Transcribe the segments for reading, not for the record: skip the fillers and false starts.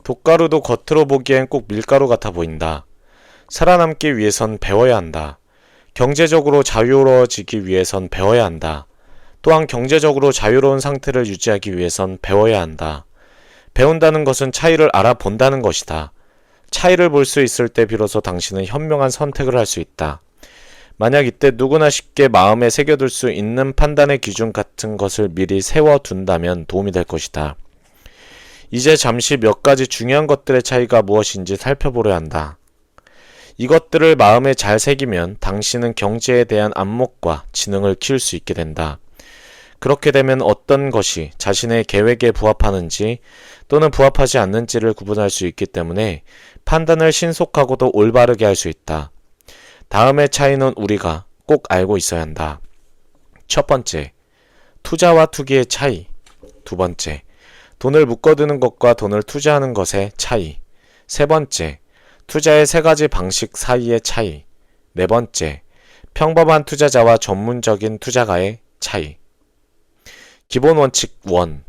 돛가루도 겉으로 보기엔 꼭 밀가루 같아 보인다. 살아남기 위해선 배워야 한다. 경제적으로 자유로워지기 위해선 배워야 한다. 또한 경제적으로 자유로운 상태를 유지하기 위해선 배워야 한다. 배운다는 것은 차이를 알아본다는 것이다. 차이를 볼 수 있을 때 비로소 당신은 현명한 선택을 할 수 있다. 만약 이때 누구나 쉽게 마음에 새겨둘 수 있는 판단의 기준 같은 것을 미리 세워둔다면 도움이 될 것이다. 이제 잠시 몇 가지 중요한 것들의 차이가 무엇인지 살펴보려 한다. 이것들을 마음에 잘 새기면 당신은 경제에 대한 안목과 지능을 키울 수 있게 된다. 그렇게 되면 어떤 것이 자신의 계획에 부합하는지 또는 부합하지 않는지를 구분할 수 있기 때문에 판단을 신속하고도 올바르게 할 수 있다. 다음의 차이는 우리가 꼭 알고 있어야 한다. 첫 번째, 투자와 투기의 차이. 두 번째, 돈을 묶어두는 것과 돈을 투자하는 것의 차이. 세 번째, 투자의 세 가지 방식 사이의 차이. 네 번째, 평범한 투자자와 전문적인 투자가의 차이. 기본 원칙 1.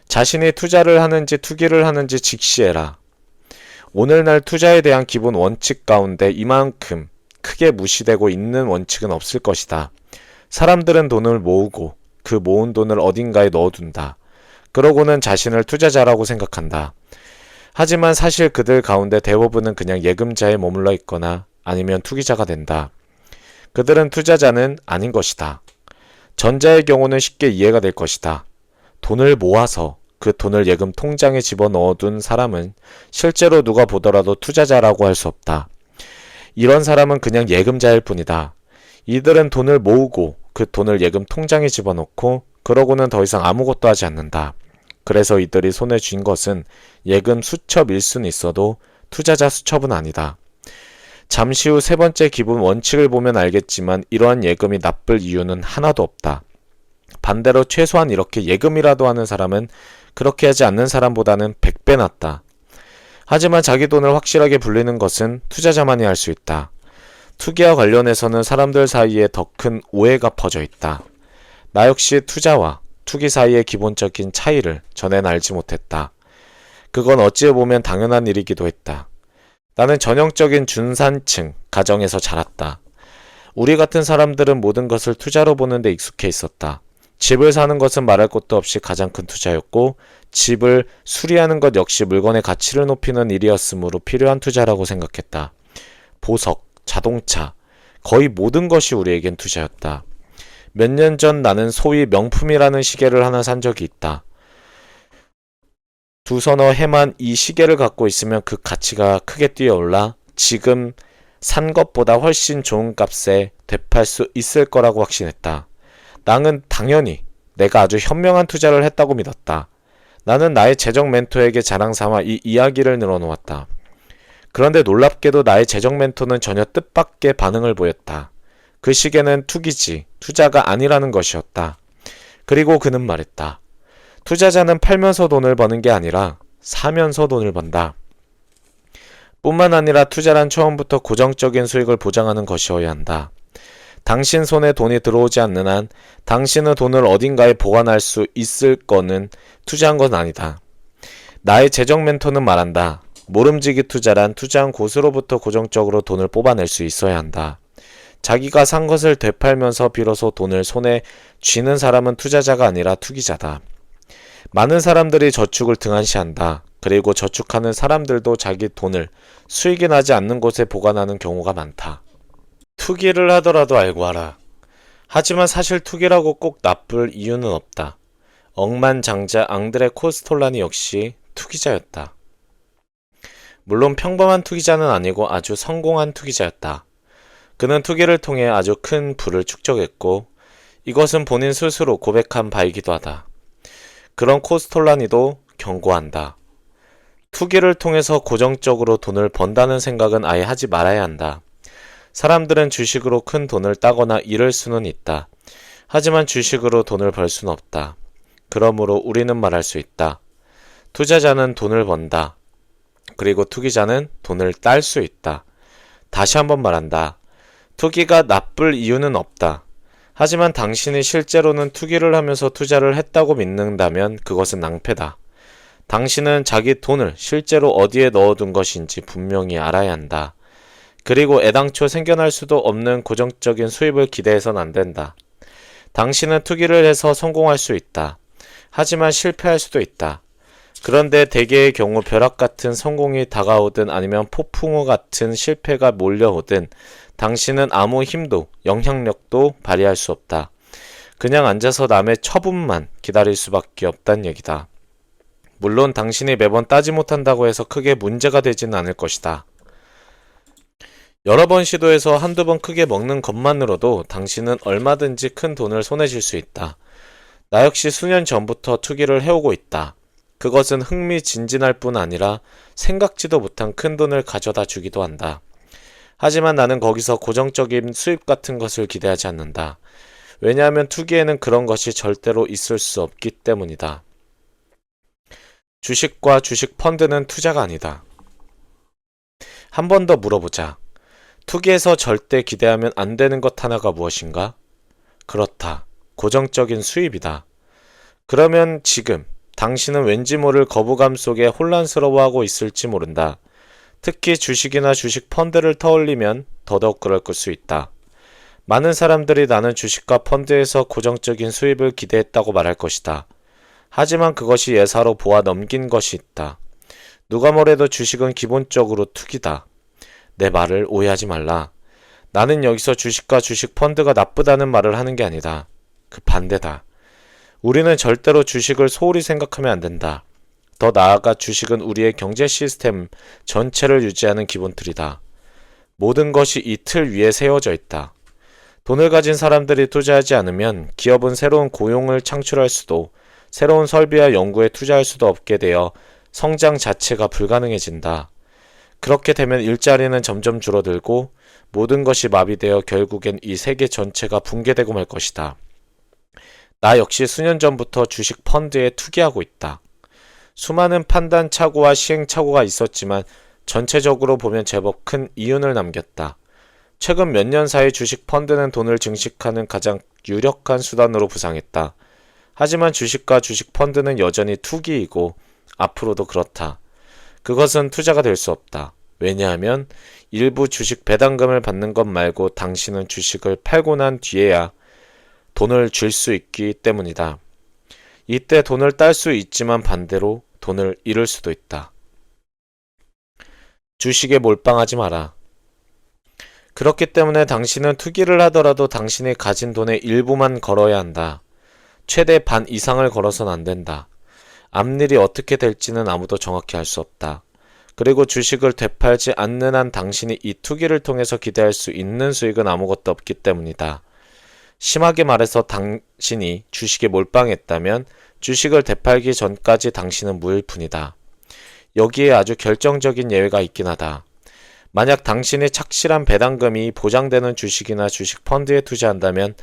자신이 투자를 하는지 투기를 하는지 직시해라. 오늘날 투자에 대한 기본 원칙 가운데 이만큼 크게 무시되고 있는 원칙은 없을 것이다. 사람들은 돈을 모으고 그 모은 돈을 어딘가에 넣어둔다. 그러고는 자신을 투자자라고 생각한다. 하지만 사실 그들 가운데 대부분은 그냥 예금자에 머물러 있거나 아니면 투기자가 된다. 그들은 투자자는 아닌 것이다. 전자의 경우는 쉽게 이해가 될 것이다. 돈을 모아서 그 돈을 예금 통장에 집어넣어둔 사람은 실제로 누가 보더라도 투자자라고 할 수 없다. 이런 사람은 그냥 예금자일 뿐이다. 이들은 돈을 모으고 그 돈을 예금 통장에 집어넣고 그러고는 더 이상 아무것도 하지 않는다. 그래서 이들이 손에 쥔 것은 예금 수첩일 수는 있어도 투자자 수첩은 아니다. 잠시 후 세 번째 기본 원칙을 보면 알겠지만 이러한 예금이 나쁠 이유는 하나도 없다. 반대로 최소한 이렇게 예금이라도 하는 사람은 그렇게 하지 않는 사람보다는 100배 낫다. 하지만 자기 돈을 확실하게 불리는 것은 투자자만이 할 수 있다. 투기와 관련해서는 사람들 사이에 더 큰 오해가 퍼져 있다. 나 역시 투자와 투기 사이의 기본적인 차이를 전엔 알지 못했다. 그건 어찌 보면 당연한 일이기도 했다. 나는 전형적인 중산층 가정에서 자랐다. 우리 같은 사람들은 모든 것을 투자로 보는 데 익숙해 있었다. 집을 사는 것은 말할 것도 없이 가장 큰 투자였고 집을 수리하는 것 역시 물건의 가치를 높이는 일이었으므로 필요한 투자라고 생각했다. 보석, 자동차, 거의 모든 것이 우리에겐 투자였다. 몇 년 전 나는 소위 명품이라는 시계를 하나 산 적이 있다. 두서너 해만 이 시계를 갖고 있으면 그 가치가 크게 뛰어올라 지금 산 것보다 훨씬 좋은 값에 되팔 수 있을 거라고 확신했다. 나는 당연히 내가 아주 현명한 투자를 했다고 믿었다. 나는 나의 재정 멘토에게 자랑삼아 이 이야기를 늘어놓았다. 그런데 놀랍게도 나의 재정 멘토는 전혀 뜻밖의 반응을 보였다. 그 시계는 투기지 투자가 아니라는 것이었다. 그리고 그는 말했다. 투자자는 팔면서 돈을 버는 게 아니라 사면서 돈을 번다. 뿐만 아니라 투자란 처음부터 고정적인 수익을 보장하는 것이어야 한다. 당신 손에 돈이 들어오지 않는 한 당신의 돈을 어딘가에 보관할 수 있을 거는 투자한 건 아니다. 나의 재정 멘토는 말한다. 모름지기 투자란 투자한 곳으로부터 고정적으로 돈을 뽑아낼 수 있어야 한다. 자기가 산 것을 되팔면서 비로소 돈을 손에 쥐는 사람은 투자자가 아니라 투기자다. 많은 사람들이 저축을 등한시한다. 그리고 저축하는 사람들도 자기 돈을 수익이 나지 않는 곳에 보관하는 경우가 많다. 투기를 하더라도 알고 하라. 하지만 사실 투기라고 꼭 나쁠 이유는 없다. 억만장자 앙드레 코스톨라니 역시 투기자였다. 물론 평범한 투기자는 아니고 아주 성공한 투기자였다. 그는 투기를 통해 아주 큰 부를 축적했고 이것은 본인 스스로 고백한 바이기도 하다. 그런 코스톨라니도 경고한다. 투기를 통해서 고정적으로 돈을 번다는 생각은 아예 하지 말아야 한다. 사람들은 주식으로 큰 돈을 따거나 잃을 수는 있다. 하지만 주식으로 돈을 벌 수는 없다. 그러므로 우리는 말할 수 있다. 투자자는 돈을 번다. 그리고 투기자는 돈을 딸 수 있다. 다시 한번 말한다. 투기가 나쁠 이유는 없다. 하지만 당신이 실제로는 투기를 하면서 투자를 했다고 믿는다면 그것은 낭패다. 당신은 자기 돈을 실제로 어디에 넣어둔 것인지 분명히 알아야 한다. 그리고 애당초 생겨날 수도 없는 고정적인 수입을 기대해선 안 된다. 당신은 투기를 해서 성공할 수 있다. 하지만 실패할 수도 있다. 그런데 대개의 경우 벼락 같은 성공이 다가오든 아니면 폭풍우 같은 실패가 몰려오든 당신은 아무 힘도 영향력도 발휘할 수 없다. 그냥 앉아서 남의 처분만 기다릴 수밖에 없단 얘기다. 물론 당신이 매번 따지 못한다고 해서 크게 문제가 되지는 않을 것이다. 여러 번 시도해서 한두 번 크게 먹는 것만으로도 당신은 얼마든지 큰 돈을 손에 쥘 수 있다. 나 역시 수년 전부터 투기를 해오고 있다. 그것은 흥미진진할 뿐 아니라 생각지도 못한 큰 돈을 가져다 주기도 한다. 하지만 나는 거기서 고정적인 수입 같은 것을 기대하지 않는다. 왜냐하면 투기에는 그런 것이 절대로 있을 수 없기 때문이다. 주식과 주식 펀드는 투자가 아니다. 한 번 더 물어보자. 투기에서 절대 기대하면 안 되는 것 하나가 무엇인가? 그렇다. 고정적인 수입이다. 그러면 지금 당신은 왠지 모를 거부감 속에 혼란스러워하고 있을지 모른다. 특히 주식이나 주식 펀드를 떠올리면 더더욱 그럴 수 있다. 많은 사람들이 나는 주식과 펀드에서 고정적인 수입을 기대했다고 말할 것이다. 하지만 그것이 예사로 보아 넘긴 것이 있다. 누가 뭐래도 주식은 기본적으로 투기다. 내 말을 오해하지 말라. 나는 여기서 주식과 주식 펀드가 나쁘다는 말을 하는 게 아니다. 그 반대다. 우리는 절대로 주식을 소홀히 생각하면 안 된다. 더 나아가 주식은 우리의 경제 시스템 전체를 유지하는 기본틀이다. 모든 것이 이 틀 위에 세워져 있다. 돈을 가진 사람들이 투자하지 않으면 기업은 새로운 고용을 창출할 수도 새로운 설비와 연구에 투자할 수도 없게 되어 성장 자체가 불가능해진다. 그렇게 되면 일자리는 점점 줄어들고 모든 것이 마비되어 결국엔 이 세계 전체가 붕괴되고 말 것이다. 나 역시 수년 전부터 주식 펀드에 투기하고 있다. 수많은 판단착오와 시행착오가 있었지만 전체적으로 보면 제법 큰 이윤을 남겼다. 최근 몇 년 사이 주식 펀드는 돈을 증식하는 가장 유력한 수단으로 부상했다. 하지만 주식과 주식 펀드는 여전히 투기이고 앞으로도 그렇다. 그것은 투자가 될 수 없다. 왜냐하면 일부 주식 배당금을 받는 것 말고 당신은 주식을 팔고 난 뒤에야 돈을 줄 수 있기 때문이다. 이때 돈을 딸 수 있지만 반대로 돈을 잃을 수도 있다. 주식에 몰빵하지 마라. 그렇기 때문에 당신은 투기를 하더라도 당신이 가진 돈의 일부만 걸어야 한다. 최대 반 이상을 걸어선 안 된다. 앞일이 어떻게 될지는 아무도 정확히 알 수 없다. 그리고 주식을 되팔지 않는 한 당신이 이 투기를 통해서 기대할 수 있는 수익은 아무것도 없기 때문이다. 심하게 말해서 당신이 주식에 몰빵했다면 주식을 되팔기 전까지 당신은 무일 뿐이다. 여기에 아주 결정적인 예외가 있긴 하다. 만약 당신이 착실한 배당금이 보장되는 주식이나 주식 펀드에 투자한다면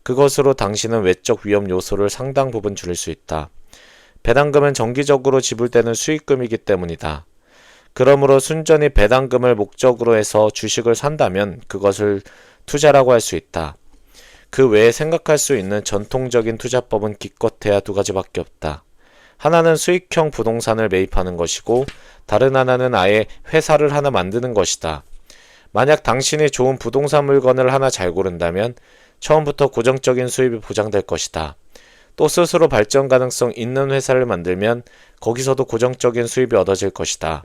그것으로 당신은 외적 위험 요소를 상당 부분 줄일 수 있다. 배당금은 정기적으로 지불되는 수익금이기 때문이다. 그러므로 순전히 배당금을 목적으로 해서 주식을 산다면 그것을 투자라고 할 수 있다. 그 외에 생각할 수 있는 전통적인 투자법은 기껏해야 두 가지밖에 없다. 하나는 수익형 부동산을 매입하는 것이고 다른 하나는 아예 회사를 하나 만드는 것이다. 만약 당신이 좋은 부동산 물건을 하나 잘 고른다면 처음부터 고정적인 수입이 보장될 것이다. 또 스스로 발전 가능성 있는 회사를 만들면 거기서도 고정적인 수입이 얻어질 것이다.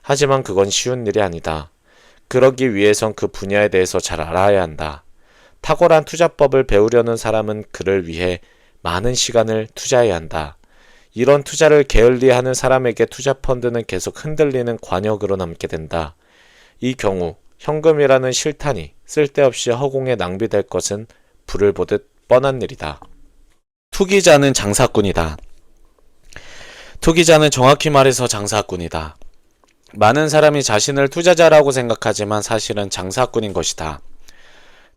하지만 그건 쉬운 일이 아니다. 그러기 위해선 그 분야에 대해서 잘 알아야 한다. 탁월한 투자법을 배우려는 사람은 그를 위해 많은 시간을 투자해야 한다. 이런 투자를 게을리하는 사람에게 투자 펀드는 계속 흔들리는 관역으로 남게 된다. 이 경우 현금이라는 실탄이 쓸데없이 허공에 낭비될 것은 불을 보듯 뻔한 일이다. 투기자는 장사꾼이다. 투기자는 정확히 말해서 장사꾼이다. 많은 사람이 자신을 투자자라고 생각하지만 사실은 장사꾼인 것이다.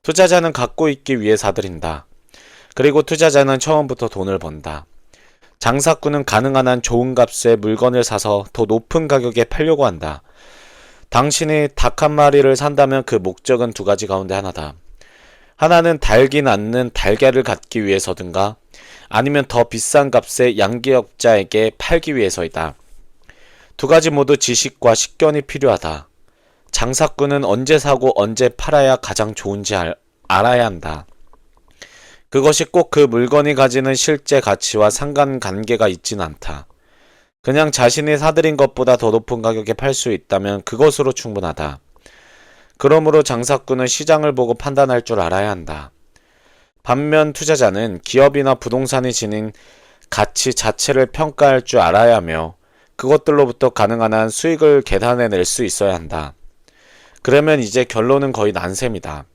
투자자는 갖고 있기 위해 사들인다. 그리고 투자자는 처음부터 돈을 번다. 장사꾼은 가능한 한 좋은 값에 물건을 사서 더 높은 가격에 팔려고 한다. 당신이 닭 한 마리를 산다면 그 목적은 두 가지 가운데 하나다. 하나는 달긴 않는 달걀을 갖기 위해서든가 아니면 더 비싼 값에 양기업자에게 팔기 위해서이다. 두 가지 모두 지식과 식견이 필요하다. 장사꾼은 언제 사고 언제 팔아야 가장 좋은지 알아야 한다. 그것이 꼭 그 물건이 가지는 실제 가치와 상관관계가 있진 않다. 그냥 자신이 사들인 것보다 더 높은 가격에 팔 수 있다면 그것으로 충분하다. 그러므로 장사꾼은 시장을 보고 판단할 줄 알아야 한다. 반면 투자자는 기업이나 부동산이 지닌 가치 자체를 평가할 줄 알아야 하며 그것들로부터 가능한 한 수익을 계산해낼 수 있어야 한다. 그러면 이제 결론은 거의 난셈이다.